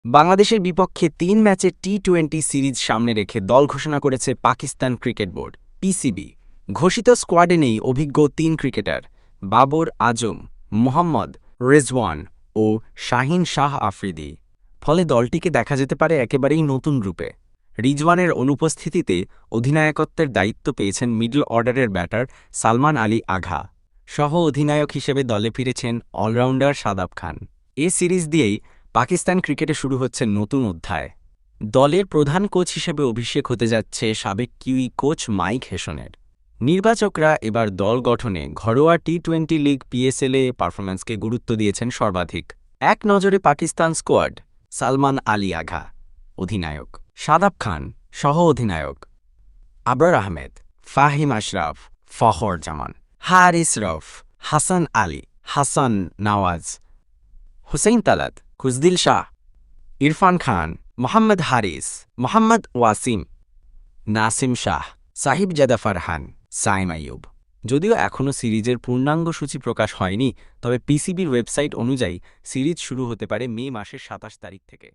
বাংলাদেশের বিপক্ষে ৩ ম্যাচের টি-২০ সিরিজ সামনে রেখে দল ঘোষণা করেছে পাকিস্তান ক্রিকেট বোর্ড পিসিবি। ঘোষিত স্কোয়াডে নেই অভিজ্ঞ ৩ ক্রিকেটার বাবর আজম, মোহাম্মদ রেজওয়ান ও শাহিন শাহ আফ্রিদি। ফলে দলটিকে দেখা যেতে পারে একেবারেই নতুন রূপে। রিজওয়ানের অনুপস্থিতিতে অধিনায়কত্বের দায়িত্ব পেয়েছেন মিডল অর্ডারের ব্যাটার সালমান আলী আঘা। সহ অধিনায়ক হিসেবে দলে ফিরেছেন অলরাউন্ডার শাদাব খান। এ সিরিজ দিয়েই পাকিস্তান ক্রিকেটে শুরু হচ্ছে নতুন অধ্যায়। দলের প্রধান কোচ হিসেবে অভিষেক হতে যাচ্ছে সাবেক কিউই কোচ মাইক হেসনের। নির্বাচকরা এবার দল গঠনে ঘরোয়া টি-২০ লিগ পিএসএলে পারফরম্যান্সকে গুরুত্ব দিয়েছেন সর্বাধিক। এক নজরে পাকিস্তান স্কোয়াড: সালমান আলী আঘা অধিনায়ক, শাদাব খান সহ অধিনায়ক, আবরার আহমেদ, ফাহিম আশরাফ, ফখর জামান, হারিস রফ, হাসান আলী, হাসান নওয়াজ, হুসেইন তালাত, খুজদিল শাহ, ইরফান খান, মোহাম্মদ হারিস, মোহাম্মদ ওয়াসিম, নাসিম শাহ, সাহিব জাদা ফারহান, সাইম আইয়ুব। যদিও এখনও সিরিজের পূর্ণাঙ্গ সূচি প্রকাশ হয়নি, তবে পিসিবির ওয়েবসাইট অনুযায়ী সিরিজ শুরু হতে পারে মে মাসের ২৭ তারিখ থেকে।